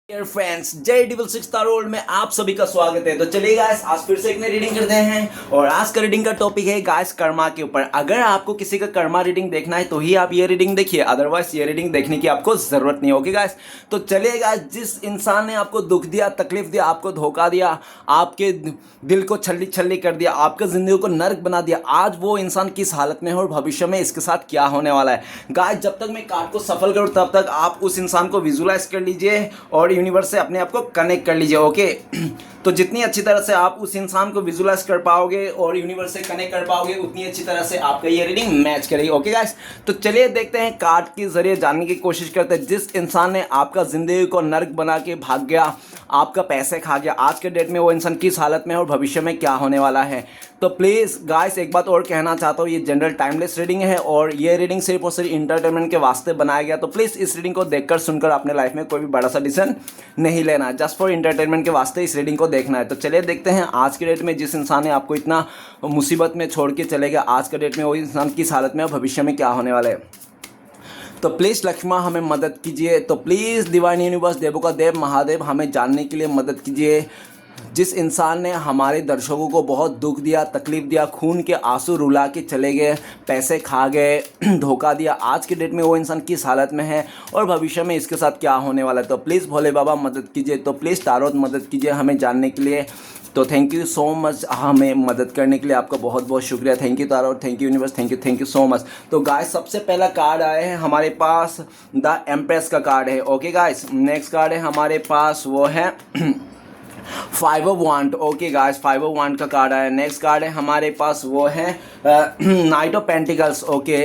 Dear friends, जय double six role में आप सभी का स्वागत है। तो चलिए गाइस, आज फिर से एक नई रीडिंग करते हैं और आज का रीडिंग का टॉपिक है गाइस कर्मा के ऊपर। अगर आपको किसी का कर्मा रीडिंग देखना है तो ही आप ये रीडिंग देखिए, अदरवाइज ये रीडिंग देखने की आपको जरूरत नहीं होगी गाइस। तो चलिए गाइस, जिस इंसान ने आपको दुख दिया, तकलीफ दिया, आपको धोखा दिया, आपके दिल को छल्ली छल्ली कर दिया, आपका जिंदगी को नर्क बना दिया, आज वो इंसान किस हालत में है और भविष्य में इसके साथ क्या होने वाला है। गाइस, जब तक मैं कार्ड को सफल करूँ तब तक आप उस इंसान को विजुलाइज कर लीजिए और यूनिवर्स से अपने आप को कनेक्ट कर लीजिए। ओके तो जितनी अच्छी तरह से आप उस इंसान को विजुलाइज कर पाओगे और यूनिवर्स से कनेक्ट कर पाओगे, उतनी अच्छी तरह से आपका ये रीडिंग मैच करेगी। ओके गाइस, तो चलिए देखते हैं, कार्ड के जरिए जानने की कोशिश करते हैं। जिस इंसान ने आपका जिंदगी को नर्क बना के भाग गया, आपका पैसे खा गया, आज के डेट में वो इंसान किस हालत में है और भविष्य में क्या होने वाला है। तो प्लीज़ गाइस, एक बात और कहना चाहता हूँ, ये जनरल टाइमलेस रीडिंग है और ये रीडिंग सिर्फ और सिर्फ इंटरटेनमेंट के वास्ते बनाया गया। तो प्लीज़ इस रीडिंग को देखकर सुनकर अपने लाइफ में कोई भी बड़ा सा डिसीजन नहीं लेना, जस्ट फॉर इंटरटेनमेंट के वास्ते इस रीडिंग को देखना है। तो चलिए देखते हैं, आज के डेट में जिस इंसान ने आपको इतना मुसीबत में छोड़ के चले गया, आज के डेट में वो इंसान किस हालत में और भविष्य में क्या होने वाला है। तो प्लीज़ लक्ष्मा हमें मदद कीजिए। तो प्लीज़ डिवाइन यूनिवर्स, देवों का देव महादेव, हमें जानने के लिए मदद कीजिए। जिस इंसान ने हमारे दर्शकों को बहुत दुख दिया, तकलीफ दिया, खून के आंसू रुला के चले गए, पैसे खा गए, धोखा दिया, आज के डेट में वो इंसान किस हालत में है और भविष्य में इसके साथ क्या होने वाला है। तो प्लीज़ भोले बाबा मदद कीजिए। तो प्लीज़ तारोत मदद कीजिए हमें जानने के लिए। तो थैंक यू सो मच, हमें मदद करने के लिए आपका बहुत बहुत शुक्रिया। Thank you tarot, thank you universe, thank you so much. तो गाइस, सबसे पहला कार्ड आया है हमारे पास, द एम्प्रेस का कार्ड है। ओके गाइस, नेक्स्ट कार्ड है हमारे पास, वो है 5 of wand. Okay guys, 5 of wand का कार्ड आया। नेक्स्ट कार्ड है हमारे पास, वो है night of pentacles. Okay,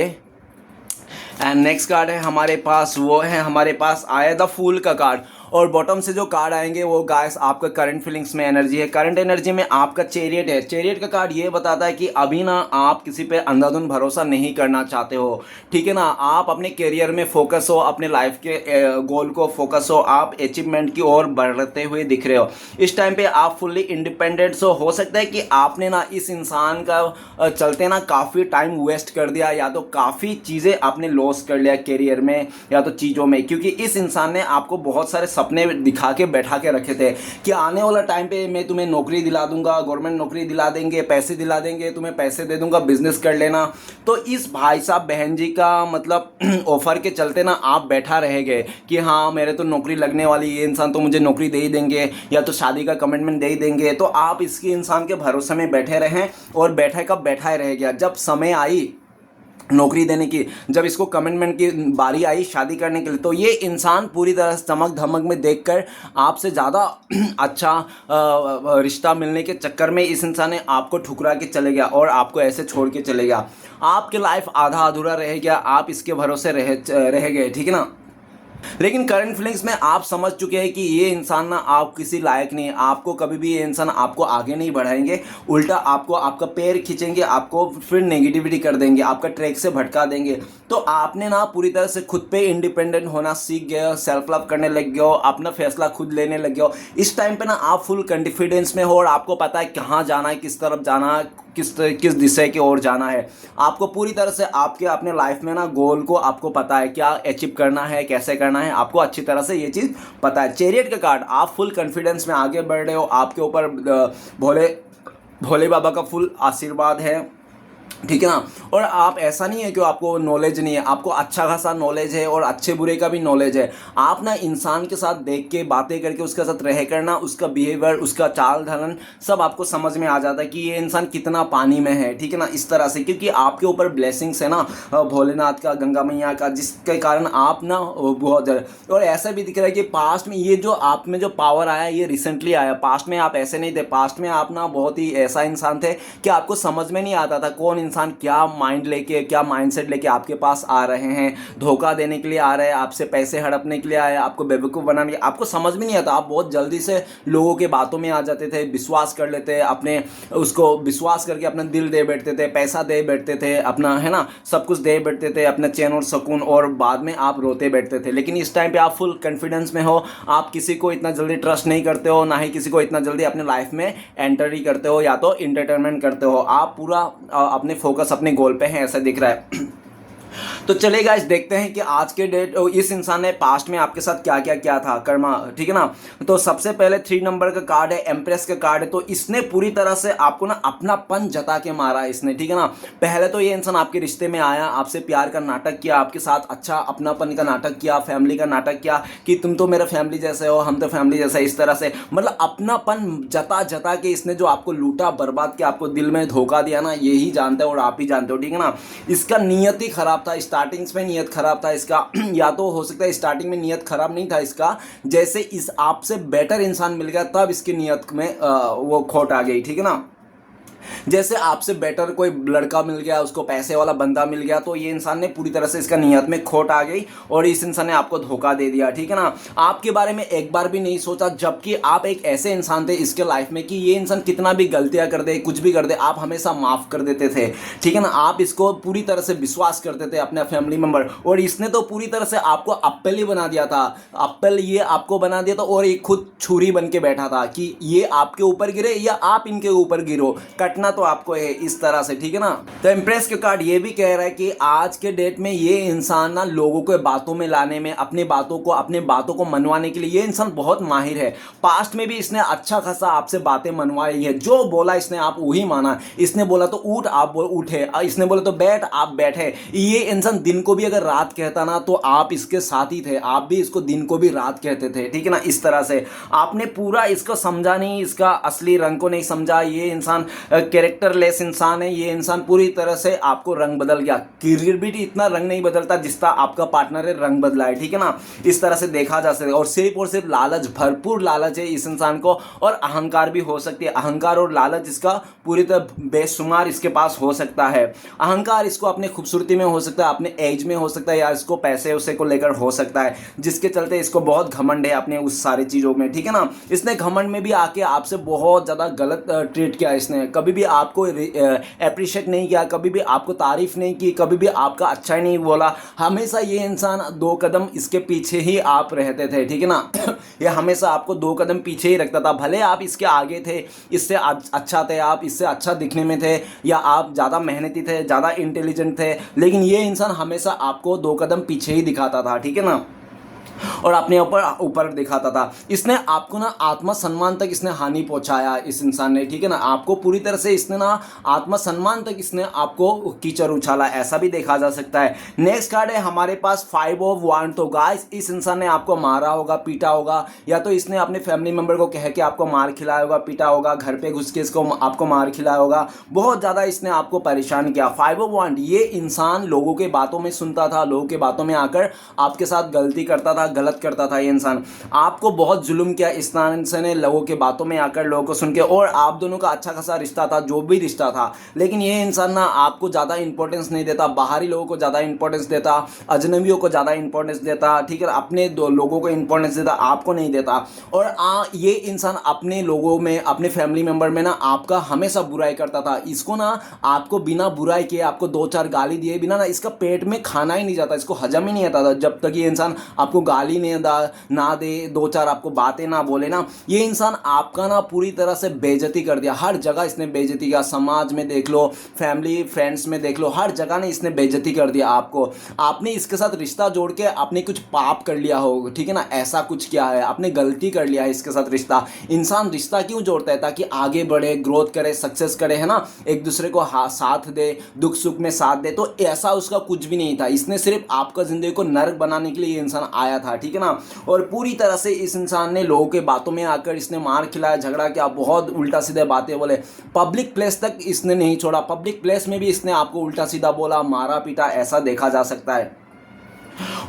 and next card है हमारे पास, वो है हमारे पास आया द फूल का कार्ड। और बॉटम से जो कार्ड आएंगे वो गाइस आपका करंट फीलिंग्स में एनर्जी है। करंट एनर्जी में आपका चैरियट है। चैरियट का कार्ड ये बताता है कि अभी ना आप किसी पे अंधाधुंध भरोसा नहीं करना चाहते हो, ठीक है ना। आप अपने करियर में फोकस हो, अपने लाइफ के गोल को फोकस हो, आप अचीवमेंट की ओर बढ़ते हुए दिख रहे हो। इस टाइम पे आप फुल्ली इंडिपेंडेंट हो सकता है कि आपने ना इस इंसान का चलते ना काफ़ी टाइम वेस्ट कर दिया, या तो काफ़ी चीज़ें आपने लॉस कर लिया करियर में या तो चीज़ों में, क्योंकि इस इंसान ने आपको बहुत सारे सपने दिखा के बैठा के रखे थे कि आने वाला टाइम पे मैं तुम्हें नौकरी दिला दूंगा, गवर्नमेंट नौकरी दिला देंगे, पैसे दिला देंगे, तुम्हें पैसे दे दूंगा, बिजनेस कर लेना। तो इस भाई साहब बहन जी का मतलब ऑफर के चलते ना आप बैठा रह गए कि हाँ मेरे तो नौकरी लगने वाली, ये इंसान तो मुझे नौकरी दे ही देंगे या तो शादी का कमिटमेंट दे ही देंगे। तो आप इसके इंसान के भरोसे में बैठे रहे और बैठे का बैठा ही रह गया। जब समय आई नौकरी देने की, जब इसको कमिटमेंट की बारी आई शादी करने के लिए, तो ये इंसान पूरी तरह से चमक धमक में देखकर आपसे ज़्यादा अच्छा रिश्ता मिलने के चक्कर में इस इंसान ने आपको ठुकरा के चले गया और आपको ऐसे छोड़ के चले गया। आपकी लाइफ आधा अधूरा रह गया, आप इसके भरोसे रह गए, ठीक है ना। लेकिन करंट फीलिंग्स में आप समझ चुके हैं कि ये इंसान ना आप किसी लायक नहीं है। आपको कभी भी ये इंसान आपको आगे नहीं बढ़ाएंगे, उल्टा आपको आपका पैर खींचेंगे, आपको फिर नेगेटिविटी कर देंगे, आपका ट्रैक से भटका देंगे। तो आपने ना पूरी तरह से खुद पे इंडिपेंडेंट होना सीख गए हो, सेल्फ लव करने लग गए हो, अपना फैसला खुद लेने लग गए हो। इस टाइम पे ना आप फुल कॉन्फिडेंस में हो और आपको पता है कहाँ जाना है, किस तरफ जाना है, किस दिशा की ओर जाना है। आपको पूरी तरह से आपके अपने लाइफ में ना गोल को आपको पता है, क्या अचीव करना है, कैसे करना है, आपको अच्छी तरह से ये चीज़ पता है। चैरियट का कार्ड, आप फुल कॉन्फिडेंस में आगे बढ़ रहे हो, आपके ऊपर भोले बाबा का फुल आशीर्वाद है, ठीक है ना। और आप ऐसा नहीं है कि आपको नॉलेज नहीं है, आपको अच्छा खासा नॉलेज है और अच्छे बुरे का भी नॉलेज है। आप ना इंसान के साथ देख के बातें करके उसके साथ रह करना, उसका बिहेवियर, उसका चाल ढलन सब आपको समझ में आ जाता है कि ये इंसान कितना पानी में है, ठीक है ना, इस तरह से। क्योंकि आपके ऊपर ब्लेसिंग्स है ना भोलेनाथ का, गंगा मैया का, जिसके कारण आप ना बहुत ज़्यादा। और ऐसा भी दिख रहा है कि पास्ट में ये जो आप में जो पावर आया ये रिसेंटली आया, पास्ट में आप ऐसे नहीं थे। पास्ट में आप ना बहुत ही ऐसा इंसान थे कि आपको समझ में नहीं आता था कौन इंसान क्या माइंड लेके, क्या माइंडसेट लेके आपके पास आ रहे हैं, धोखा देने के लिए आ रहे हैं, आपसे पैसे हड़पने के लिए आए, आपको बेवकूफ़ बनाने के, आपको समझ में नहीं आता। आप बहुत जल्दी से लोगों के बातों में आ जाते थे, विश्वास कर लेते, अपने उसको विश्वास करके अपना दिल दे बैठते थे, पैसा दे बैठते थे, अपना है ना सब कुछ दे बैठते थे, अपना चैन और सुकून, और बाद में आप रोते बैठते थे। लेकिन इस टाइम पे आप फुल कॉन्फिडेंस में हो, आप किसी को इतना जल्दी ट्रस्ट नहीं करते हो, ना ही किसी को इतना जल्दी अपने लाइफ में एंटर ही करते हो या तो इंटरटेनमेंट करते हो। आप पूरा अपने फोकस अपने गोल पे हैं, ऐसा दिख रहा है। तो चलिए गाइस देखते हैं कि आज के डेट इस इंसान ने पास्ट में आपके साथ क्या क्या किया था कर्मा, ठीक है ना। तो सबसे पहले 3 नंबर का कार्ड है, एम्प्रेस का कार्ड है। तो इसने पूरी तरह से आपको ना अपनापन जता के मारा इसने, ठीक है ना। पहले तो ये इंसान आपके रिश्ते में आया, आपसे प्यार का नाटक किया, आपके साथ अच्छा अपनापन का नाटक किया, फैमिली का नाटक किया कि तुम तो मेरा फैमिली जैसे हो, हम तो फैमिली जैसा, इस तरह से मतलब अपनापन जता जता के इसने जो आपको लूटा, बर्बाद किया, आपको दिल में धोखा दिया ना, यही जानते हो और आप ही जानते हो, ठीक है ना। इसका नियत ही खराब था, स्टार्टिंग में नियत खराब था इसका या तो हो सकता है स्टार्टिंग में नियत खराब नहीं था इसका, जैसे इस आपसे बेटर इंसान मिल गया तब इसकी नियत में वो खोट आ गई, ठीक है ना। जैसे आपसे बेटर कोई लड़का मिल गया, उसको पैसे वाला बंदा मिल गया, तो ये इंसान ने पूरी तरह से इसका नियत में खोट आ गई और इस इंसान ने आपको धोखा दे दिया, ठीक है ना। आपके बारे में एक बार भी नहीं सोचा, जबकि आप एक ऐसे इंसान थे इसके लाइफ में कि ये इंसान कितना भी गलतियां कर दे, कुछ भी कर दे, आप हमेशा माफ कर देते थे, ठीक है ना। आप इसको पूरी तरह से विश्वास करते थे अपने फैमिली मेंबर, और इसने तो पूरी तरह से आपको अप्पल ही बना दिया था, अप्पल ये आपको बना दिया था और ये खुद छुरी बन के बैठा था कि ये आपके ऊपर गिरे या आप इनके ऊपर गिरो, कटना तो आपको है इस तरह से, ठीक है ना। तो इम्प्रेस के कार्ड ये भी कह रहा है कि आज के डेट में ये इंसान ना लोगों को बातों में लाने में, अपने बातों को मनवाने के लिए ये इंसान बहुत माहिर है। पास्ट में भी इसने अच्छा खासा आपसे बातें मनवाई है, जो बोला इसने आप वही माना, इसने बोला तो उठ आप उठे, इसने बोला तो बैठ आप बैठे। ये इंसान दिन को भी अगर रात कहता ना तो आप इसके साथ ही थे, आप भी इसको दिन को भी रात कहते थे, ठीक है ना। इस तरह से आपने पूरा इसको समझा नहीं, इसका असली रंग को नहीं समझा। ये इंसान कैरेक्टरलेस इंसान है, ये इंसान पूरी तरह से आपको रंग बदल गया। करियर भी इतना रंग नहीं बदलता जितना आपका पार्टनर है रंग बदला है, ठीक है ना। इस तरह से देखा जा सकता है। और सिर्फ लालच, भरपूर लालच है इस इंसान को, और अहंकार भी हो सकती है। अहंकार और लालच इसका पूरी तरह बेशुमार इसके पास हो सकता है। अहंकार इसको अपने खूबसूरती में हो सकता है, अपने एज में हो सकता है, या इसको पैसे उसे को लेकर हो सकता है, जिसके चलते इसको बहुत घमंड है अपने उस सारी चीज़ों में, ठीक है ना। इसने घमंड में भी आके आपसे बहुत ज़्यादा गलत ट्रीट किया। इसने कभी भी आपको अप्रिशिएट नहीं किया, कभी भी आपको तारीफ नहीं की, कभी भी आपका अच्छा ही नहीं बोला। हमेशा ये इंसान 2 कदम इसके पीछे ही आप रहते थे, ठीक है ना। ये हमेशा आपको 2 कदम पीछे ही रखता था, भले आप इसके आगे थे, इससे अच्छा थे, आप इससे अच्छा दिखने में थे, या आप ज़्यादा मेहनती थे, ज़्यादा इंटेलिजेंट थे, लेकिन ये इंसान हमेशा आपको 2 कदम पीछे ही दिखाता था, ठीक है ना, और अपने ऊपर दिखाता था। इसने आपको ना आत्मसम्मान तक इसने हानि पहुंचाया इस इंसान ने, ठीक है ना। आपको पूरी तरह से इसने ना आत्मसम्मान तक इसने आपको कीचड़ उछाला, ऐसा भी देखा जा सकता है। नेक्स्ट कार्ड है हमारे पास 5 ऑफ वांड। तो गाइस इस इंसान ने आपको मारा होगा, पीटा होगा, या तो इसने अपने फैमिली मेंबर को कह के आपको मार खिलाया होगा, पीटा होगा, घर पे घुस के इसको आपको मार खिलाया होगा, बहुत ज़्यादा इसने आपको परेशान किया। 5 ऑफ वांड ये इंसान लोगों के बातों में सुनता था, लोगों के बातों में आकर आपके साथ गलती करता था, गलत करता था। ये इंसान आपको बहुत जुल्म किया इस इंसान ने, लोगों के बातों में आकर, लोगों को सुन के, और आप दोनों का अच्छा खासा रिश्ता था, जो भी रिश्ता था, लेकिन ये इंसान ना आपको ज़्यादा इंपॉर्टेंस नहीं देता, बाहरी लोगों को ज़्यादा इंपॉर्टेंस देता, अजनबियों को ज़्यादा इंपॉर्टेंस देता, ठीक है, अपने लोगों को इंपॉर्टेंस देता, आपको नहीं देता। और ये इंसान अपने लोगों में, अपने फैमिली मेंबर में ना आपका हमेशा बुराई करता था। इसको ना आपको बिना बुराई किए, आपको 2-4 गाली दिए बिना ना इसका पेट में खाना ही नहीं जाता, इसको हजम ही नहीं आता था, जब तक ये इंसान आपको गाली ना दे, 2-4 आपको बातें ना बोले ना। ये इंसान आपका ना पूरी तरह से बेइज्जती कर दिया, हर जगह इसने बेइज्जती किया, समाज में देख लो, फैमिली फ्रेंड्स में देख लो, हर जगह ने इसने बेइज्जती कर दिया आपको। आपने इसके साथ रिश्ता जोड़ के आपने कुछ पाप कर लिया हो, ठीक है ना, ऐसा कुछ किया है, आपने गलती कर लिया है इसके साथ रिश्ता। इंसान रिश्ता क्यों जोड़ता है? ताकि आगे बढ़े, ग्रोथ करे, सक्सेस करे, है ना, एक दूसरे को साथ दे, दुख सुख में साथ दे। तो ऐसा उसका कुछ भी नहीं था, इसने सिर्फ आपका जिंदगी को नर्क बनाने के लिए ये इंसान आया था, ठीक है ना। और पूरी तरह से इस इंसान ने लोगों के बातों में आकर इसने मार खिलाया, झगड़ा किया, बहुत उल्टा सीधे बातें बोले, पब्लिक प्लेस तक इसने नहीं छोड़ा, पब्लिक प्लेस में भी इसने आपको उल्टा सीधा बोला, मारा पीटा, ऐसा देखा जा सकता है।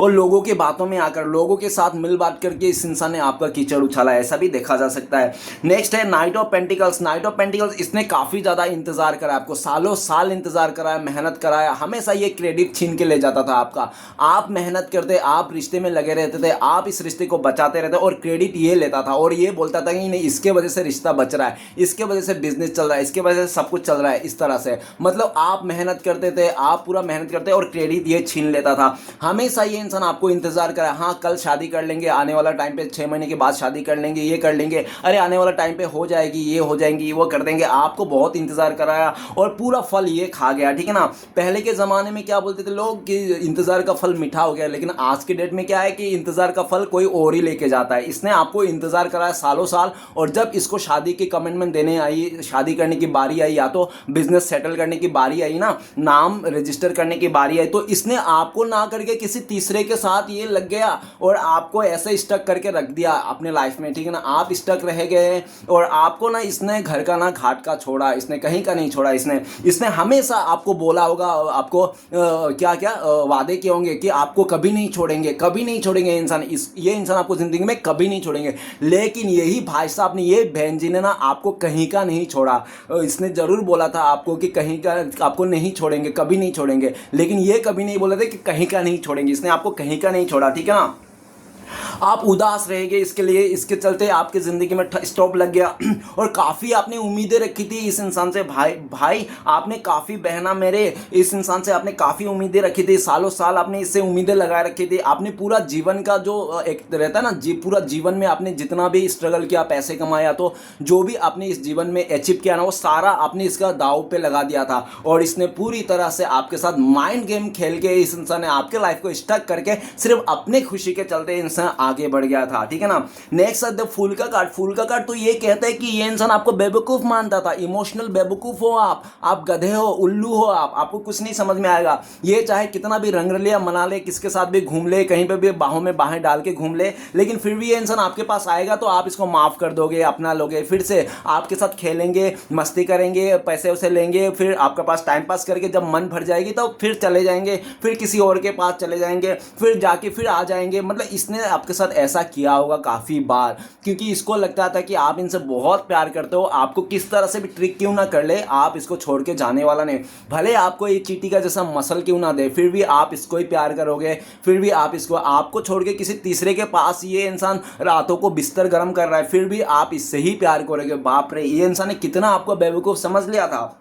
और लोगों की बातों में आकर, लोगों के साथ मिल बात करके इस इंसान ने आपका कीचड़ उछाला, ऐसा भी देखा जा सकता है। नेक्स्ट है night of pentacles. Night of pentacles इसने काफ़ी ज़्यादा इंतजार करा, आपको सालों साल इंतजार कराया, मेहनत कराया, हमेशा ये क्रेडिट छीन के ले जाता था आपका। आप मेहनत करते, आप रिश्ते में लगे रहते थे, आप इस रिश्ते को बचाते रहते, और क्रेडिट ये लेता था और ये बोलता था कि नहीं, इसके वजह से रिश्ता बच रहा है, इसके वजह से बिजनेस चल रहा है, इसके वजह से सब कुछ चल रहा है, इस तरह से। मतलब आप मेहनत करते थे, आप पूरा मेहनत करते और क्रेडिट ये छीन लेता था। हमेशा ये इंसान आपको इंतजार करे, हाँ कल शादी कर लेंगे, आने वाला टाइम पे 6 महीने के बाद शादी कर लेंगे, ये कर लेंगे, अरे आने वाला टाइम पे हो जाएगी, ये हो जाएंगी, वो कर देंगे, आपको बहुत इंतजार कराया और पूरा फल ये खा गया, ठीक है ना। पहले के ज़माने में क्या बोलते थे लोग कि इंतज़ार का फल मीठा हो गया, लेकिन आज के डेट में क्या है कि इंतज़ार का फल कोई और ही लेके जाता है। इसने आपको इंतज़ार कराया सालों साल, और जब इसको शादी की कमिटमेंट देने आई, शादी करने की बारी आई, या तो बिजनेस सेटल करने की बारी आई ना, नाम रजिस्टर करने की बारी आई, तो इसने आपको ना करके किसी तीसरे के साथ ये लग गया और आपको ऐसे स्टक करके रख दिया अपने लाइफ में, ठीक है ना। आप स्टक रह गए और आपको ना इसने घर का ना घाट का छोड़ा, इसने कहीं का नहीं छोड़ा। इसने हमेशा आपको बोला होगा, आपको क्या क्या वादे किए होंगे कि आपको कभी नहीं छोड़ेंगे, कभी नहीं छोड़ेंगे इंसान, ये इंसान आपको जिंदगी में कभी नहीं छोड़ेंगे। लेकिन यही भाई साहब ने, ये बहन जी ने ना आपको कहीं का नहीं छोड़ा। इसने जरूर बोला था आपको कि कहीं का आपको नहीं छोड़ेंगे, कभी नहीं छोड़ेंगे, लेकिन ये कभी नहीं बोले थे कि कहीं का नहीं छोड़ेंगे। इसने आपको कहीं का नहीं छोड़ा, ठीक है ना। आप उदास रहेंगे इसके लिए, इसके चलते आपकी ज़िंदगी में स्टॉप लग गया और काफ़ी आपने उम्मीदें रखी थी इस इंसान से। भाई आपने काफ़ी, बहना मेरे, इस इंसान से आपने काफ़ी उम्मीदें रखी थी, सालों साल आपने इससे उम्मीदें लगाए रखी थी। आपने पूरा जीवन का जो एक रहता है ना, पूरा जीवन में आपने जितना भी स्ट्रगल किया, पैसे कमाया, तो जो भी आपने इस जीवन में अचीव किया ना, वो सारा आपने इसका दाव पे लगा दिया था। और इसने पूरी तरह से आपके साथ माइंड गेम खेल के इस इंसान ने आपके लाइफ को स्टक करके सिर्फ अपने खुशी के चलते इंसान आगे बढ़ गया था, ठीक है ना। नेक्स्ट द फूल का कार्ड। फूल का कार्ड तो ये कहता है कि ये इंसान आपको बेवकूफ मानता था, इमोशनल बेवकूफ हो आप गधे हो, उल्लू हो, आपको कुछ नहीं समझ में आएगा। ये चाहे कितना भी रंग लिया मना ले, किसके साथ भी घूम ले, कहीं पे भी बाहों में बाहें डाल के घूम ले, लेकिन फिर भी ये इंसान आपके पास आएगा तो आप इसको माफ कर दोगे, अपना लोगे, फिर से आपके साथ खेलेंगे, मस्ती करेंगे, पैसे उसे लेंगे, फिर आपके पास टाइम पास करके जब मन भर जाएगी तो फिर चले जाएंगे, फिर किसी और के पास चले जाएंगे, फिर जाके फिर आ जाएंगे। मतलब इसने आपके साथ ऐसा किया होगा काफ़ी बार, क्योंकि इसको लगता था कि आप इनसे बहुत प्यार करते हो, आपको किस तरह से भी ट्रिक क्यों ना कर ले, आप इसको छोड़ के जाने वाला नहीं। भले आपको ये चींटी का जैसा मसल क्यों ना दे, फिर भी आप इसको ही प्यार करोगे, फिर भी आप इसको, आपको छोड़ के किसी तीसरे के पास ये इंसान रातों को बिस्तर गर्म कर रहा है, फिर भी आप इससे ही प्यार करोगे। बाप रे, ये इंसान ने कितना आपको बेवकूफ़ समझ लिया था,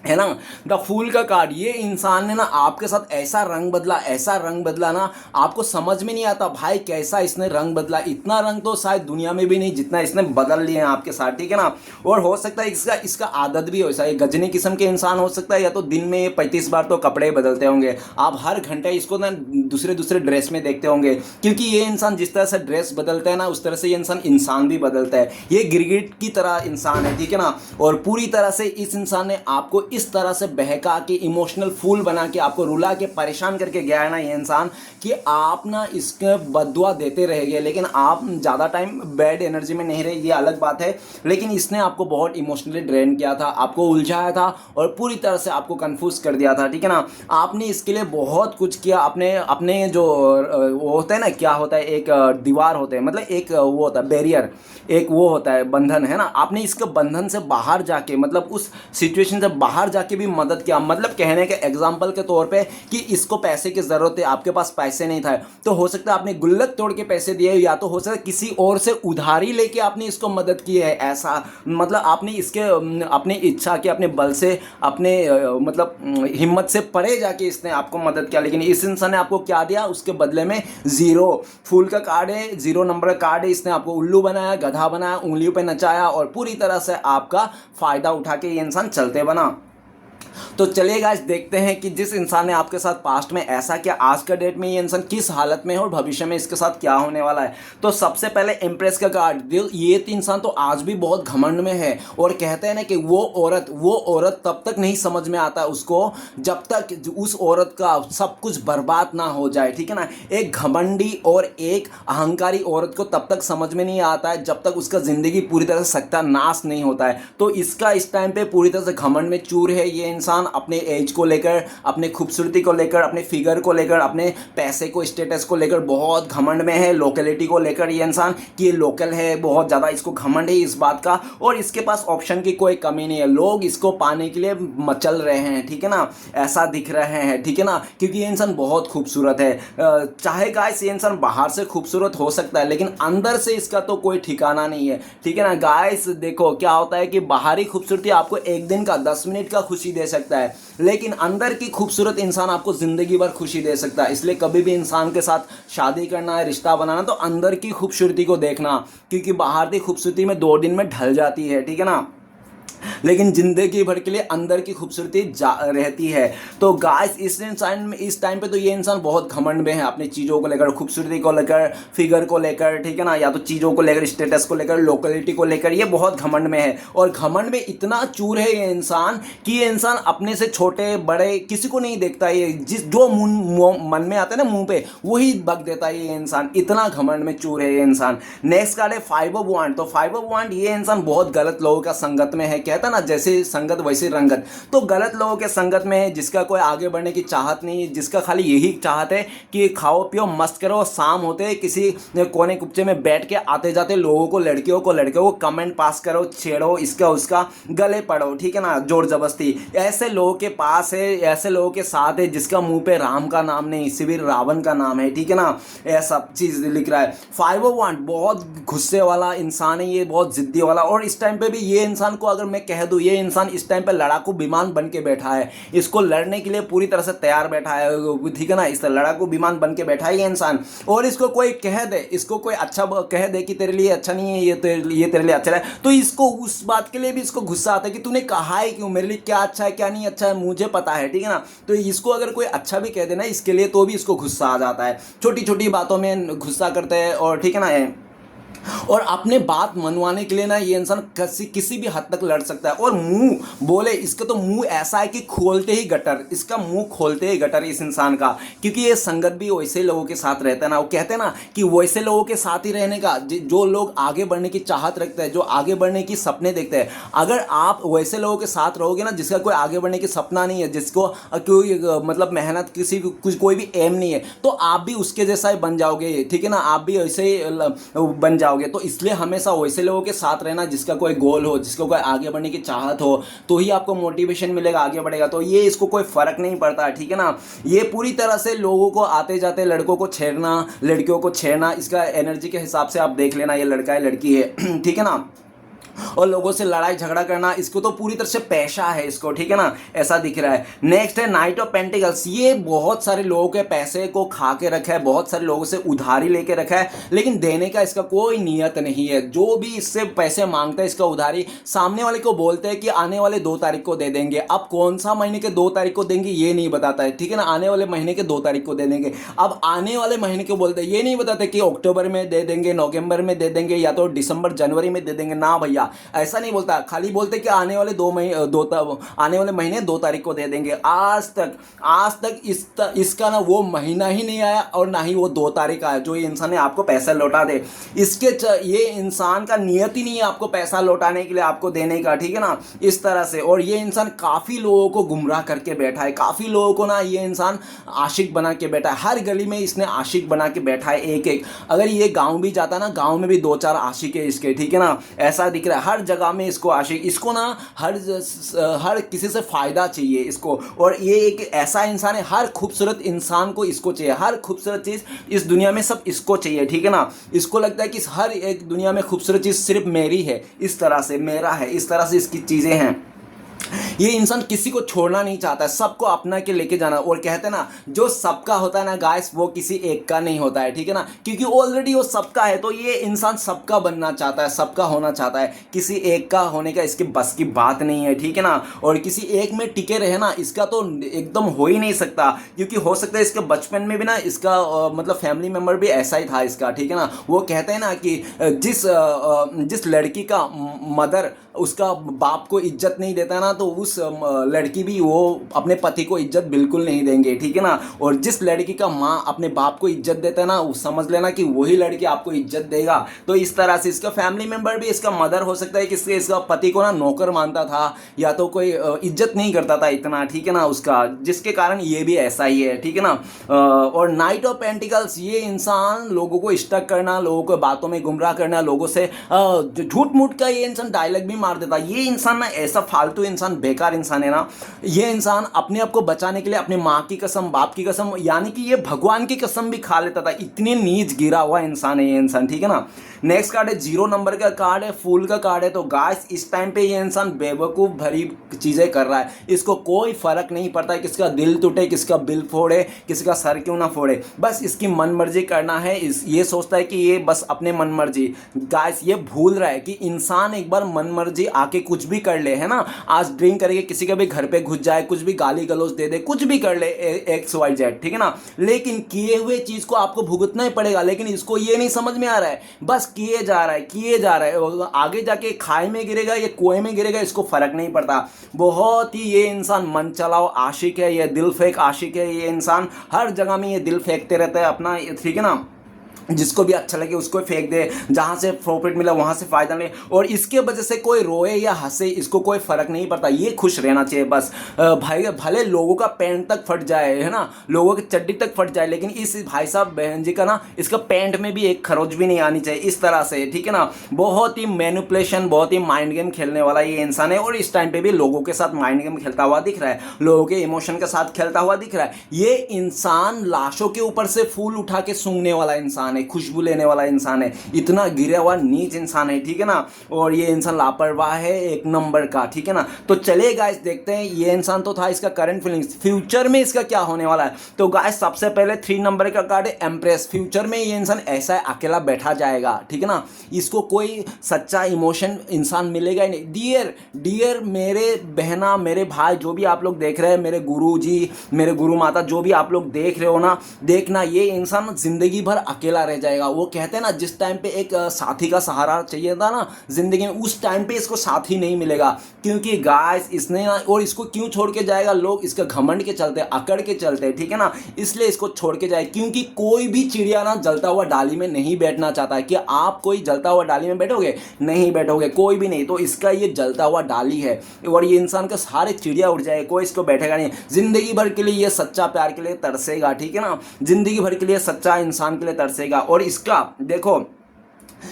है ना। द फूल का कार्ड, ये इंसान ने ना आपके साथ ऐसा रंग बदला ना, आपको समझ में नहीं आता भाई कैसा इसने रंग बदला। इतना रंग तो शायद दुनिया में भी नहीं जितना इसने बदल लिए हैं आपके साथ, ठीक है ना। और हो सकता है इसका आदत भी हो, ऐसा ये गजनी किस्म के इंसान हो सकता है, या तो दिन में 35 बार तो कपड़े बदलते होंगे। आप हर घंटे इसको ना दूसरे ड्रेस में देखते होंगे, क्योंकि ये इंसान जिस तरह से ड्रेस बदलता है ना, उस तरह से ये इंसान भी बदलता है। ये गिरगिट की तरह इंसान है, ठीक है ना। और पूरी तरह से इस इंसान ने आपको इस तरह से बहका के, इमोशनल फूल बना के, आपको रुला के, परेशान करके गया है ना ये इंसान, कि आप ना इसके बदुआ देते रहेंगे, लेकिन आप ज़्यादा टाइम बैड एनर्जी में नहीं रहे, ये अलग बात है। लेकिन इसने आपको बहुत इमोशनली ड्रेन किया था, आपको उलझाया था और पूरी तरह से आपको कंफ्यूज कर दिया था, ठीक है ना। आपने इसके लिए बहुत कुछ किया, अपने जो वो होता है ना, क्या होता है, एक दीवार होते हैं, मतलब एक वो होता है बैरियर, एक वो होता है बंधन, है ना। आपने इसके बंधन से बाहर जाके, मतलब उस सिचुएशन से बाहर जाके भी मदद किया। मतलब कहने के एग्जांपल के तौर पे कि इसको पैसे की ज़रूरत है, आपके पास पैसे नहीं था, तो हो सकता है आपने गुल्लक तोड़ के पैसे दिए, या तो हो सकता है किसी और से उधारी लेके आपने इसको मदद की है। ऐसा मतलब आपने इसके अपनी इच्छा के, अपने बल से, अपने मतलब हिम्मत से परे जाके इसने आपको मदद किया, लेकिन इस इंसान ने आपको क्या दिया उसके बदले में? ज़ीरो। फूल का कार्ड है, 0 नंबर का कार्ड है। इसने आपको उल्लू बनाया, गधा बनाया, उंगलियों पे नचाया और पूरी तरह से आपका फ़ायदा उठा के ये इंसान चलते बना। तो चलिए गाइस, देखते हैं कि जिस इंसान ने आपके साथ पास्ट में ऐसा किया, आज का डेट में ये इंसान किस हालत में है और भविष्य में इसके साथ क्या होने वाला है। तो सबसे पहले एम्प्रेस का कार्ड। ये इंसान तो आज भी बहुत घमंड में है और कहते हैं ना कि वो औरत तब तक नहीं समझ में आता उसको जब तक उस औरत का सब कुछ बर्बाद ना हो जाए, ठीक है ना। एक घमंडी और एक अहंकारी औरत को तब तक समझ में नहीं आता है जब तक उसका जिंदगी पूरी तरह से सत्यानाश नहीं होता है। तो इसका इस टाइम पे पूरी तरह से घमंड में चूर है ये इंसान, अपने एज को लेकर, अपने खूबसूरती को लेकर, अपने फिगर को लेकर, अपने पैसे को, स्टेटस को लेकर बहुत घमंड में है। लोकेलिटी को लेकर ये इंसान कि ये लोकल है, बहुत ज़्यादा इसको घमंड है इस बात का, और इसके पास ऑप्शन की कोई कमी नहीं है। लोग इसको पाने के लिए मचल रहे हैं, ठीक है ना, ऐसा दिख रहे हैं, ठीक है ना, क्योंकि ये इंसान बहुत खूबसूरत है। चाहे गाइस ये इंसान बाहर से खूबसूरत हो सकता है, लेकिन अंदर से इसका तो कोई ठिकाना नहीं है, ठीक है ना। गाइस देखो क्या होता है कि बाहरी खूबसूरती आपको एक दिन का 10 मिनट का खुशी दे सकता है, लेकिन अंदर की खूबसूरत इंसान आपको ज़िंदगी भर खुशी दे सकता है। इसलिए कभी भी इंसान के साथ शादी करना है, रिश्ता बनाना, तो अंदर की खूबसूरती को देखना, क्योंकि बाहर की खूबसूरती में 2 दिन में ढल जाती है, ठीक है ना, लेकिन जिंदगी भर के लिए अंदर की खूबसूरती रहती है। तो गाइस इस टाइम पे तो ये इंसान बहुत घमंड में है, अपनी चीज़ों को लेकर, खूबसूरती को लेकर, फिगर को लेकर, ठीक है ना, या तो चीज़ों को लेकर, स्टेटस को लेकर, लोकेलिटी को लेकर, ये बहुत घमंड में है। और घमंड में इतना चूर है ये इंसान कि ये इंसान अपने से छोटे बड़े किसी को नहीं देखता। ये जो मन में आता है ना मुंह पे, वही बक देता है ये इंसान, इतना घमंड में चूर है ये इंसान। नेक्स्ट कार्ड है 5 ऑफ वांड। तो 5 ऑफ वांड, ये इंसान बहुत गलत लोगों का संगत में है। कहता ना, जैसे संगत वैसे रंगत। तो गलत लोगों के संगत में है, जिसका कोई आगे बढ़ने की चाहत नहीं है, जिसका खाली यही चाहत है कि खाओ पियो मस्त करो, शाम होते किसी कोने कुप्चे में बैठ के आते जाते लोगों को, लड़कियों को कमेंट पास करो, छेड़ो, इसका उसका गले पड़ो, ठीक है ना, जोर जबरदस्ती। ऐसे लोगों के पास है, ऐसे लोगों के साथ है जिसका मुंह पे राम का नाम नहीं, सिर्फ रावण का नाम है, ठीक है ना, ऐसा चीज लिख रहा है। 5 ऑफ वांड बहुत गुस्से वाला इंसान है ये, बहुत जिद्दी वाला। और इस टाइम पे भी ये इंसान को अगर मैं कह दूं, ये इंसान इस टाइम पे लड़ाकू विमान बन के बैठा है, इसको लड़ने के लिए पूरी तरह से तैयार बैठा है, ठीक है ना, इस लड़ाकू विमान बन के बैठा है ये इंसान। और इसको कोई कह दे, इसको कोई अच्छा कह दे कि तेरे लिए अच्छा नहीं है, ये तेरे लिए अच्छा है, तो इसको उस बात के लिए भी इसको गुस्सा आता है कि तूने कहा है क्यों, मेरे लिए क्या अच्छा है क्या नहीं अच्छा है मुझे पता है, ठीक है ना। तो इसको अगर कोई अच्छा भी कह देना इसके लिए, तो भी इसको गुस्सा आ जाता है, छोटी छोटी बातों में गुस्सा करते हैं, और ठीक है ना, और अपने बात मनवाने के लिए ना ये इंसान किसी भी हद तक लड़ सकता है। और मुंह बोले, इसका तो मुंह ऐसा है कि खोलते ही गटर, इसका मुंह खोलते ही गटर इस इंसान का, क्योंकि ये संगत भी वैसे लोगों के साथ रहता है ना। वो कहते हैं ना कि वैसे लोगों के साथ ही रहने का, जो लोग आगे बढ़ने की चाहत रखते हैं, जो आगे बढ़ने की सपने देखते हैं। अगर आप वैसे लोगों के साथ रहोगे ना जिसका कोई आगे बढ़ने की सपना नहीं है, जिसको कोई मतलब मेहनत किसी कोई भी एम नहीं है, तो आप भी उसके जैसा ही बन जाओगे, ठीक है ना, आप भी ऐसे ही बन जाओगे। तो इसलिए हमेशा वैसे लोगों के साथ रहना जिसका कोई गोल हो, जिसको कोई आगे बढ़ने की चाहत हो, तो ही आपको मोटिवेशन मिलेगा, आगे बढ़ेगा। तो ये इसको कोई फर्क नहीं पड़ता, ठीक है ना। ये पूरी तरह से लोगों को आते जाते लड़कों को छेड़ना, लड़कियों को छेड़ना, इसका एनर्जी के हिसाब से आप देख लेना, ये लड़का है लड़की है, ठीक है ना, और लोगों से लड़ाई झगड़ा करना, इसको तो पूरी तरह से पैसा है इसको, ठीक है ना, ऐसा दिख रहा है। नेक्स्ट है नाइट ऑफ पेंटिकल्स। ये बहुत सारे लोगों के पैसे को खा के रखा है, बहुत सारे लोगों से उधारी लेके रखा है, लेकिन देने का इसका कोई नियत नहीं है। जो भी इससे पैसे मांगता है, इसका उधारी, सामने वाले को बोलते हैं कि आने वाले 2 तारीख को दे देंगे। अब कौन सा महीने के 2 तारीख को देंगे ये नहीं बताता है, ठीक है ना, आने वाले महीने के 2 तारीख को दे देंगे। अब आने वाले महीने को बोलते हैं, ये नहीं बताते कि अक्टूबर में दे देंगे, नवंबर में दे देंगे, या तो दिसंबर जनवरी में दे देंगे ना भैया, ऐसा नहीं बोलता। खाली बोलते कि आने वाले आने वाले महीने 2 तारीख को दे देंगे। आज तक इसका ना वो महीना ही नहीं आया, और ना ही वो 2 तारीख आया जो ये इंसान ने आपको पैसा लौटा दे। ये इंसान का नियत ही नहीं है आपको पैसा लौटाने के लिए, आपको देने का, ठीक है ना, इस तरह से। और ये इंसान काफ़ी लोगों को गुमराह करके बैठा है, काफ़ी लोगों को ना ये इंसान आशिक बना के बैठा है। हर गली में इसने आशिक बना के बैठा है, एक अगर ये गाँव भी जाता ना, गाँव में भी 2-4 आशिक है इसके, ठीक है ना, ऐसा दिख रहा है। हर जगह में इसको आशिक, इसको ना हर किसी से फ़ायदा चाहिए इसको। और ये एक ऐसा इंसान है, हर खूबसूरत इंसान को इसको चाहिए, हर खूबसूरत चीज़ इस दुनिया में सब इसको चाहिए, ठीक है ना। इसको लगता है कि हर एक दुनिया में खूबसूरत चीज़ सिर्फ मेरी है, इस तरह से मेरा है, इस तरह से इसकी चीज़ें हैं। ये इंसान किसी को छोड़ना नहीं चाहता है, सबको अपना के लेके जाना। और कहते हैं ना, जो सबका होता है ना गाइस, वो किसी एक का नहीं होता है, ठीक है ना, क्योंकि ऑलरेडी वो सबका है। तो ये इंसान सबका बनना चाहता है, सबका होना चाहता है, किसी एक का होने का इसके बस की बात नहीं है, ठीक है ना। और किसी एक में टिके रहे ना, इसका तो एकदम हो ही नहीं सकता, क्योंकि हो सकता है इसके बचपन में भी ना इसका मतलब फैमिली मेम्बर भी ऐसा ही था इसका, ठीक है ना। वो कहते हैं ना कि जिस लड़की का मदर उसका बाप को इज्जत नहीं देता ना, तो उस लड़की भी वो अपने पति को इज्जत बिल्कुल नहीं देंगे, ठीक है ना। और जिस लड़की का माँ अपने बाप को इज्जत देता है ना, वो समझ लेना कि वही लड़की आपको इज्जत देगा। तो इस तरह से इसका फैमिली मेम्बर भी, इसका मदर हो सकता है कि इसका पति को ना नौकर मानता था, या तो कोई इज्जत नहीं करता था इतना, ठीक है ना, उसका, जिसके कारण ये भी ऐसा ही है, ठीक है ना। और नाइट ऑफ पेंटिकल्स, ये इंसान लोगों को स्टक करना, लोगों को बातों में गुमराह करना, लोगों से झूठ मूठ का ये इंसान डायलॉग भी मार देता। ये इंसान ना ऐसा फालतू इंसान, बेकार इंसान है ना। ये इंसान अपने आप को बचाने के लिए अपने माँ की कसम, बाप की कसम, यानी कि ये भगवान की कसम भी खा लेता था। इतनी नीच गिरा हुआ इंसान है ये इंसान, ठीक है ना। नेक्स्ट कार्ड है 0 नंबर का कार्ड है, फूल का कार्ड है। तो गाइस इस टाइम पे ये इंसान बेवकूफ़ भरी चीज़ें कर रहा है, इसको कोई फर्क नहीं पड़ता है किसका दिल टूटे, किसका बिल फोड़े, किसका सर क्यों ना फोड़े, बस इसकी मन मर्जी करना है। ये सोचता है कि ये बस अपने मन मर्जी। गाइस ये भूल रहा है कि इंसान एक बार मन मर्जी आके कुछ भी कर ले, है ना, आज ड्रिंक करके किसी के भी घर पे घुस जाए, कुछ भी गाली गलौज दे दे, कुछ भी कर ले XYZ, ठीक है ना, लेकिन किए हुए चीज़ को आपको भुगतना ही पड़ेगा। लेकिन इसको ये नहीं समझ में आ रहा है, बस किए जा रहा है, किए जा रहा है, आगे जाके खाई में गिरेगा या कुएं में गिरेगा इसको फर्क नहीं पड़ता। बहुत ही ये इंसान मन चलाओ आशिक है, ये दिल फेंक आशिक है। ये इंसान हर जगह में ये दिल फेंकते रहता है अपना, ठीक है ना, जिसको भी अच्छा लगे उसको फेंक दे, जहाँ से प्रॉफिट मिला वहाँ से फ़ायदा ले, और इसके वजह से कोई रोए या हंसे इसको कोई फ़र्क नहीं पड़ता। ये खुश रहना चाहिए बस। भाई भले लोगों का पैंट तक फट जाए, है ना, लोगों की चड्डी तक फट जाए, लेकिन इस भाई साहब बहन जी का ना, इसका पैंट में भी एक खरोच भी नहीं आनी चाहिए, इस तरह से, ठीक है ना। बहुत ही मैनिपुलेशन, बहुत ही माइंड गेम खेलने वाला ये इंसान है, और इस टाइम पे भी लोगों के साथ माइंड गेम खेलता हुआ दिख रहा है, लोगों के इमोशन के साथ खेलता हुआ दिख रहा है। ये इंसान लाशों के ऊपर से फूल उठा के सूंघने वाला इंसान है, खुशबू लेने वाला इंसान है, इतना गिरा हुआ नीच इंसान है, ठीक है ना। और ये इंसान लापरवाह है एक नंबर का, ठीक है ना। तो चलिए गाइस देखते हैं, ये इंसान तो था, इसका करंट फीलिंग्स, फ्यूचर में इसका क्या होने वाला है। तो गाइस सबसे पहले 3 नंबर का कार्ड है एम्प्रेस। फ्यूचर में ये इंसान ऐसा अकेला बैठा जाएगा, ठीक है ना, इसको कोई सच्चा इमोशन इंसान मिलेगा ही नहीं। डियर मेरे बहना, मेरे भाई, जो भी आप लोग देख रहे हैं, मेरे गुरु जी, मेरे गुरु माता, जो भी आप लोग देख रहे हो ना, देखना ये इंसान जिंदगी भर अकेला रह जाएगा। वो कहते हैं ना, जिस टाइम पे एक साथी का सहारा चाहिए था ना जिंदगी में, उस टाइम पे इसको साथी नहीं मिलेगा। क्योंकि गाइस इसने ना, और इसको क्यों छोड़ के जाएगा, लोग इसके घमंड के चलते, अकड़ के चलते, ठीक है ना, इसलिए इसको छोड़ के जाए। क्योंकि कोई भी चिड़िया ना जलता हुआ डाली में नहीं बैठना चाहता है। कि आप कोई जलता हुआ डाली में बैठोगे? नहीं बैठोगे, कोई भी नहीं। तो इसका ये जलता हुआ डाली है, और ये इंसान के सारे चिड़िया उड़ जाए, कोई इसको बैठेगा नहीं। जिंदगी भर के लिए ये सच्चा प्यार के लिए तरसेगा, ठीक है ना, जिंदगी भर के लिए सच्चा इंसान के लिए तरसेगा। और इसका देखो,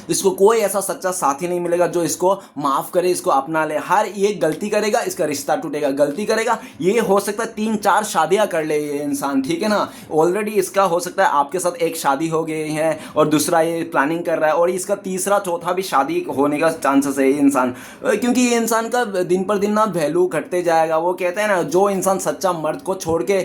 इसको कोई ऐसा सच्चा साथी नहीं मिलेगा जो इसको माफ करे, इसको अपना ले। हर ये गलती करेगा, इसका रिश्ता टूटेगा, गलती करेगा, ये हो सकता है 3-4 शादियां कर ले ये इंसान, ठीक है ना। ऑलरेडी इसका हो सकता है आपके साथ एक शादी हो गई है, और दूसरा ये प्लानिंग कर रहा है, और इसका तीसरा चौथा भी शादी होने का चांसेस है ये इंसान। क्योंकि ये इंसान का दिन पर दिन ना वैल्यू घटते जाएगा। वो कहते हैं ना, जो इंसान सच्चा मर्द को छोड़ के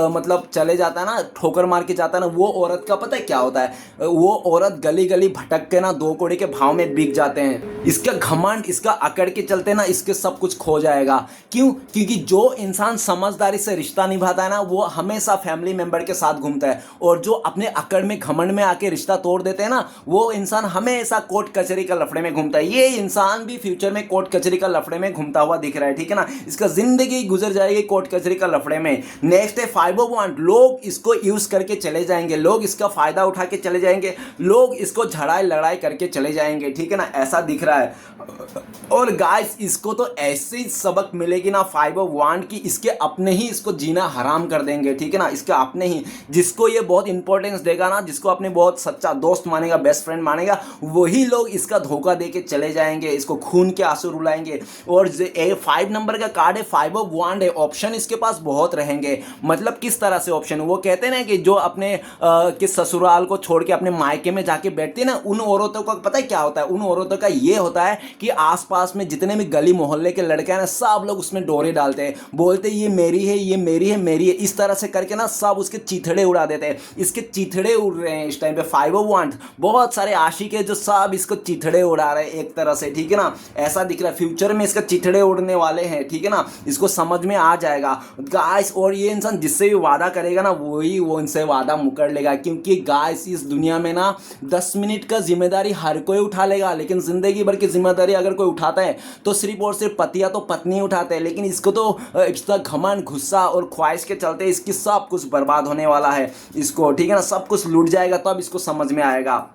मतलब चले जाता है ना, ठोकर मार के जाता है ना, वो औरत का पता है क्या होता है, वो औरत गली गली भटक के ना 2 कौड़ी के भाव में बिक जाते हैं। इसका घमंड, इसका अकड़ के चलते ना इसके सब कुछ खो जाएगा। क्यों? क्योंकि जो इंसान समझदारी से रिश्ता निभाता है ना, वो हमेशा फैमिली मेंबर के साथ घूमता है, और जो अपने अकड़ में घमंड में आके रिश्ता तोड़ देते हैं ना, वो इंसान हमेशा कोर्ट कचहरी का लफड़े में घूमता है। ये इंसान भी फ्यूचर में कोर्ट कचहरी का लफड़े में घूमता हुआ दिख रहा है, ठीक है ना। इसका जिंदगी गुजर जाएगी कोर्ट कचहरी का लफड़े में। नेक्स्ट है 5 ऑफ वांड। लोग इसको यूज करके चले जाएंगे, लोग इसका फायदा उठा के चले जाएंगे, लोग इसको झड़ाई लड़ाई करके चले जाएंगे, ठीक है ना, ऐसा दिख रहा है। और गाइस इसको तो ऐसी सबक मिलेगी ना 5 ऑफ वांड की, इसके अपने ही इसको जीना हराम कर देंगे, ठीक है ना। इसके अपने ही, जिसको ये बहुत इंपॉर्टेंस देगा ना, जिसको अपने बहुत सच्चा दोस्त मानेगा, बेस्ट फ्रेंड मानेगा, वही लोग इसका धोखा दे के चले जाएंगे, इसको खून के आंसू रुलाएंगे। और 5 नंबर का कार्ड है, 5 ऑफ वांड है। ऑप्शन इसके पास बहुत रहेंगे। मतलब किस तरह से ऑप्शन? वो कहते हैं ना कि जो अपने किस ससुराल को छोड़ के अपने मायके में जाके बैठती है ना, उन औरतों का पता है क्या होता है? उन औरतों का ये होता है कि आसपास में जितने भी गली मोहल्ले के लड़के हैं ना, सब लोग उसमें डोरे डालते हैं, बोलते ये मेरी है, ये मेरी है, मेरी है, इस तरह से करके ना सब उसके चीथड़े उड़ा देते हैं। इसके चीथड़े उड़ रहे हैं इस टाइम पे 5 ऑफ वांड। बहुत सारे आशिक है जो सब इसको चीथड़े उड़ा रहे हैं एक तरह से, ठीक है ना, ऐसा दिख रहा है। फ्यूचर में इसका चीथड़े उड़ने वाले हैं, ठीक है ना, इसको समझ में आ जाएगा गाइस। और ये इंसान जिससे भी वादा करेगा ना, वही वो इनसे वादा मुकर लेगा। क्योंकि गाइस इस दुनिया में ना 10 मिनट का जिम्मेदारी हर कोई उठा लेगा, लेकिन जिंदगी भर की जिम्मेदारी अगर कोई उठाता है तो सिर्फ और सिर्फ पति या तो पत्नी उठाते हैं। लेकिन इसको तो इसका घमंड, गुस्सा और ख्वाहिश के चलते इसकी सब कुछ बर्बाद होने वाला है इसको, ठीक है ना, सब कुछ लूट जाएगा, तब इसको समझ में आएगा।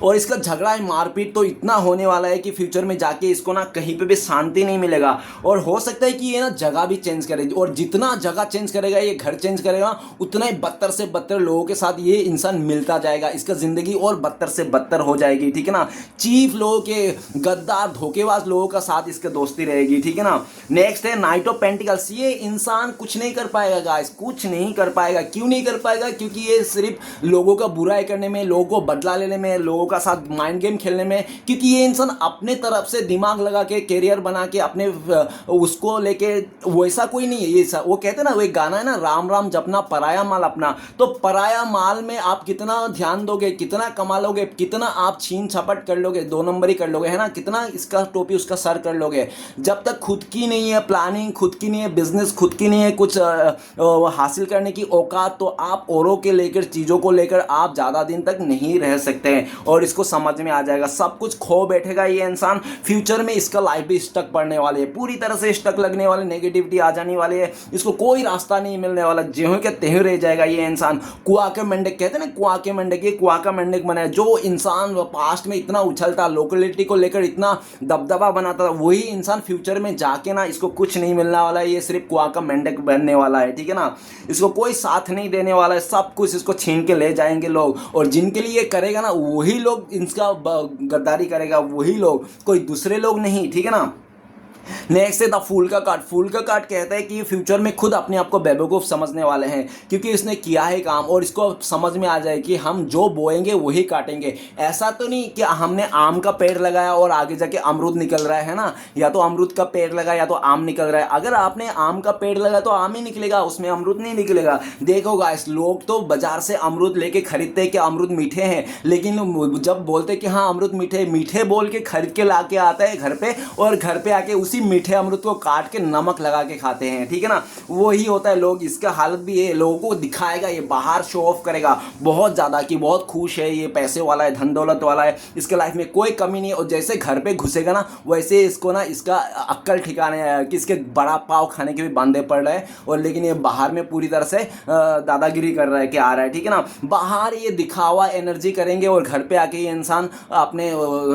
और इसका झगड़ा मारपीट तो इतना होने वाला है कि फ्यूचर में जाके इसको ना कहीं पे भी शांति नहीं मिलेगा। और हो सकता है कि ये ना जगह भी चेंज करे, और जितना जगह चेंज करेगा, ये घर चेंज करेगा, उतना ही बदतर से बदतर लोगों के साथ ये इंसान मिलता जाएगा। इसका जिंदगी और बदतर से बदतर हो जाएगी, ठीक है ना। चीफ लोगों के, गद्दार धोखेबाज लोगों का साथ इसके दोस्ती रहेगी, ठीक है ना। नेक्स्ट है नाइट ऑफ पेंटिकल्स। ये इंसान कुछ नहीं कर पाएगा गाइस, कुछ नहीं कर पाएगा। क्यों नहीं कर पाएगा? क्योंकि ये सिर्फ लोगों का बुराई करने में, लोगों को बदला लेने में, लोगों का साथ माइंड गेम खेलने में, क्योंकि ये इंसान अपने तरफ से दिमाग लगा के कैरियर बना के अपने उसको लेके, वैसा कोई नहीं है ये वो कहते हैं ना, वो एक गाना है ना, राम राम जपना पराया माल अपना। तो पराया माल में आप कितना ध्यान दोगे, कितना कमा लोगे, कितना आप छीन छपट कर लोगे, 2 नंबरी कर लोगे, है ना, कितना इसका टोपी उसका सर कर लोगे। जब तक खुद की नहीं है प्लानिंग, खुद की नहीं है बिजनेस, खुद की नहीं है कुछ हासिल करने की औकात, तो आप औरों के लेकर, चीज़ों को लेकर आप ज़्यादा दिन तक नहीं रह सकते हैं। और इसको समझ में आ जाएगा, सब कुछ खो बैठेगा ये इंसान, फ्यूचर में इसका लाइफ भी स्टक पड़ने वाली है, पूरी तरह से स्टक लगने वाले, नेगेटिविटी आ जाने वाली है, इसको कोई रास्ता नहीं मिलने वाला, जेहू के तेहू रह जाएगा ये इंसान। कुआ के मेंढक कहते हैं ना, कुआ के मेंढक, ये कुआ का मेंढक बना है। जो इंसान पास्ट में इतना उछलता, लोकेलिटी को लेकर इतना दबदबा बनाता था, वही इंसान फ्यूचर में जाके ना, इसको कुछ नहीं मिलने वाला है, ये सिर्फ कुआ का मेंढक बनने वाला है, ठीक है ना। इसको कोई साथ नहीं देने वाला है, सब कुछ इसको छीन के ले जाएंगे लोग, और जिनके लिए ये करेगा ना, वही लोग इसका गद्दारी करेगा, वही लोग, कोई दूसरे लोग नहीं, ठीक है ना। नेक्स्ट है द फूल का काट। फूल का काट कहता है कि फ्यूचर में खुद अपने आप को बेवकूफ़ समझने वाले हैं, क्योंकि इसने किया है काम और इसको समझ में आ जाए कि हम जो बोएंगे वही काटेंगे। ऐसा तो नहीं कि हमने आम का पेड़ लगाया और आगे जाके अमरूद निकल रहा है ना, या तो अमरूद का पेड़ लगाया या तो आम निकल रहा है। अगर आपने आम का पेड़ लगाया तो आम ही निकलेगा, उसमें अमरूद नहीं निकलेगा। देखो गाइस, लोग तो बाजार से अमरूद लेके खरीदते हैं कि अमरूद मीठे हैं, लेकिन जब बोलते कि हाँ अमरूद मीठे, मीठे बोल के खरीद के ला के आता है घर पे, और घर पे आके उसी मीठे अमरूद को काट के नमक लगा के खाते हैं, ठीक है ना। वही होता है लोग, इसका हालत भी है, लोगों को दिखाएगा, ये बाहर शो ऑफ करेगा बहुत ज़्यादा कि बहुत खुश है, ये पैसे वाला है, धन दौलत वाला है, इसके लाइफ में कोई कमी नहीं है। और जैसे घर पे घुसेगा ना, वैसे इसको ना इसका अक्ल ठिकाने आया कि इसके बड़ा पाव खाने के भी बांधे पड़ रहे हैं, और लेकिन ये बाहर में पूरी तरह से दादागिरी कर रहा है कि आ रहा है, ठीक है ना। बाहर ये दिखावा एनर्जी करेंगे और घर पे आके ये इंसान अपने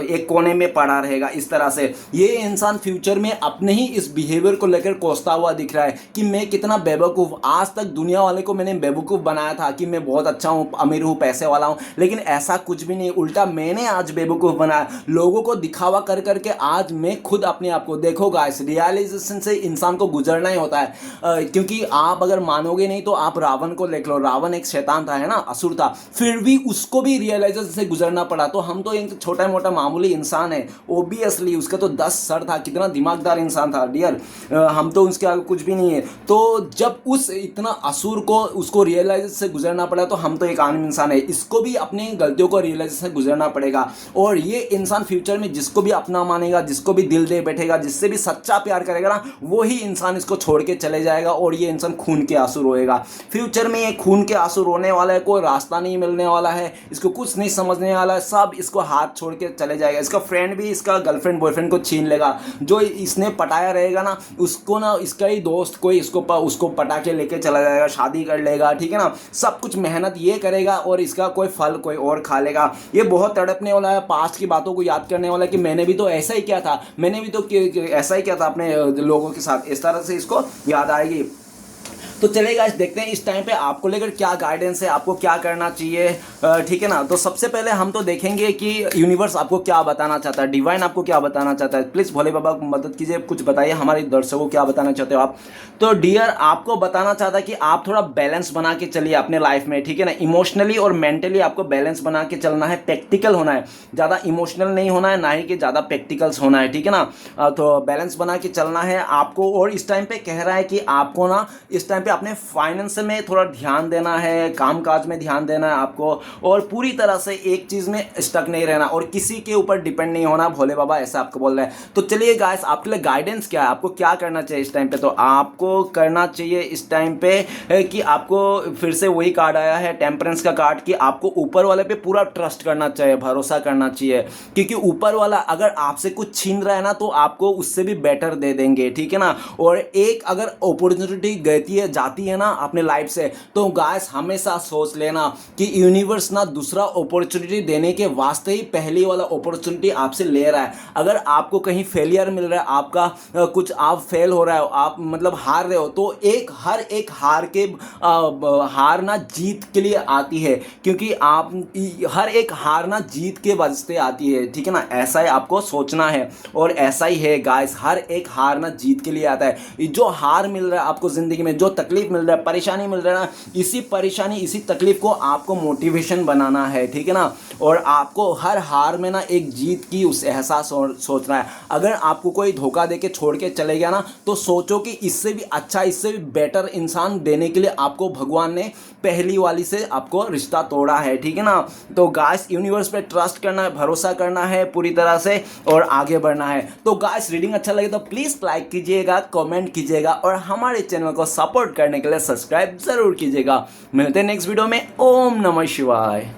एक कोने में पड़ा रहेगा। इस तरह से ये इंसान फ्यूचर में अपने ही इस बिहेवियर को लेकर कोसता हुआ दिख रहा है कि मैं कितना बेवकूफ़, आज तक दुनिया वाले को मैंने बेवकूफ़ बनाया था कि मैं बहुत अच्छा हूँ, अमीर हूँ, पैसे वाला हूँ, लेकिन ऐसा कुछ भी नहीं, उल्टा मैंने आज बेवकूफ़ बनाया। लोगों को दिखावा कर करके आज मैं खुद अपने आप को, देखो गाइस, रियलाइजेशन से इंसान को गुजरना ही होता है। क्योंकि आप अगर मानोगे नहीं तो आप रावण को देख लो, रावण एक शैतान था, है ना, असुर था, फिर भी उसको भी रियलाइजेशन से गुजरना पड़ा। तो हम तो एक छोटा मोटा मामूली इंसान है, ओबियसली उसका तो 10 सर था, कितना दिमागदार इंसान था डियर, हम तो उसके आगे कुछ भी नहीं है। तो जब उस इतना असुर को उसको रियलाइज से गुजरना पड़ा, तो हम तो एक आम इंसान है, इसको भी अपनी गलतियों को रियलाइज से गुजरना पड़ेगा। और ये इंसान फ्यूचर में जिसको भी अपना मानेगा, जिसको भी दिल दे बैठेगा, जिससे भी सच्चा प्यार करेगा ना, वही इंसान इसको छोड़ के चले जाएगा, और ये इंसान खून के आंसू रोएगा। फ्यूचर में ये खून के आंसू रोने वाला है, कोई रास्ता नहीं मिलने वाला है, इसको कुछ नहीं समझने वाला है, सब इसको हाथ छोड़ के चले जाएगा। इसका फ्रेंड भी इसका गर्लफ्रेंड बॉयफ्रेंड को छीन लेगा, जो इसने पटाया रहेगा ना, उसको ना इसका ही दोस्त कोई उसको पटा के लेके चला जाएगा, शादी कर लेगा, ठीक है ना। सब कुछ मेहनत ये करेगा और इसका कोई फल कोई और खा लेगा। ये बहुत तड़पने वाला है, पास्ट की बातों को याद करने वाला है कि मैंने भी तो ऐसा ही किया था, मैंने भी तो ऐसा ही किया था अपने लोगों के साथ, इस तरह से इसको याद आएगी। तो चलिए गाइस, देखते हैं इस टाइम पे आपको लेकर क्या गाइडेंस है, आपको क्या करना चाहिए, ठीक है ना। तो सबसे पहले हम तो देखेंगे कि यूनिवर्स आपको क्या बताना चाहता है, डिवाइन आपको क्या बताना चाहता है। प्लीज़ भोले बाबा को मदद कीजिए, कुछ बताइए हमारे दर्शकों को क्या बताना चाहते हो आप। तो डियर, आपको बताना चाहता है कि आप थोड़ा बैलेंस बना के चलिए अपने लाइफ में, ठीक है ना। इमोशनली और मेंटली आपको बैलेंस बना के चलना है, प्रैक्टिकल होना है, ज़्यादा इमोशनल नहीं होना है, ना ही कि ज़्यादा प्रैक्टिकल्स होना है, ठीक है ना। तो बैलेंस बना के चलना है आपको। और इस टाइम पे कह रहा है कि आपको ना इस टाइम पे अपने फाइनेंस में थोड़ा ध्यान देना है, कामकाज में ध्यान देना है आपको, और पूरी तरह से एक चीज़ में स्टक नहीं रहना और किसी के ऊपर डिपेंड नहीं होना। भोले बाबा ऐसा आपको बोल रहे हैं। तो चलिए गाइस, आपके लिए गाइडेंस क्या है, आपको क्या करना चाहिए इस टाइम पे। तो आपको करना चाहिए इस टाइम पे कि आपको फिर से वही कार्ड आया है, टेम्परेंस का कार्ड, कि आपको ऊपर वाले पे पूरा ट्रस्ट करना चाहिए, भरोसा करना चाहिए, क्योंकि ऊपर वाला अगर आपसे कुछ छीन रहा है ना, तो आपको उससे भी बेटर दे देंगे, ठीक है ना। और एक अगर अपॉर्चुनिटी जाती है ना अपने लाइफ से, तो गाइस हमेशा सोच लेना कि यूनिवर्स ना दूसरा अपॉर्चुनिटी देने के वास्ते ही पहली वाला अपॉर्चुनिटी आपसे ले रहा है। अगर आपको कहीं फेलियर मिल रहा है, आपका कुछ आप फेल हो रहा है, आप मतलब हार रहे हो, तो हर एक हार ना जीत के लिए आती है, क्योंकि आप हर एक हार ना जीत के वास्ते आती है, ठीक है ना। ऐसा ही आपको सोचना है, और ऐसा ही है गाइस, हर एक हार ना जीत के लिए आता है। जो हार मिल रहा है आपको जिंदगी में, जो तकलीफ मिल रहा है, परेशानी मिल रहा है ना, इसी परेशानी इसी तकलीफ को आपको मोटिवेशन बनाना है, ठीक है ना। और आपको हर हार में ना एक जीत की उस एहसास सोचना है। अगर आपको कोई धोखा दे के छोड़ के चले गया ना, तो सोचो कि इससे भी अच्छा, इससे भी बेटर इंसान देने के लिए आपको भगवान ने पहली वाली से आपको रिश्ता तोड़ा है, ठीक है ना। तो गाइस यूनिवर्स पे ट्रस्ट करना है, भरोसा करना है पूरी तरह से और आगे बढ़ना है। तो गाइस रीडिंग अच्छा लगे तो प्लीज़ लाइक कीजिएगा, कमेंट कीजिएगा और हमारे चैनल को सपोर्ट करने के लिए सब्सक्राइब जरूर कीजिएगा। मिलते हैं नेक्स्ट वीडियो में। ओम नमः शिवाय।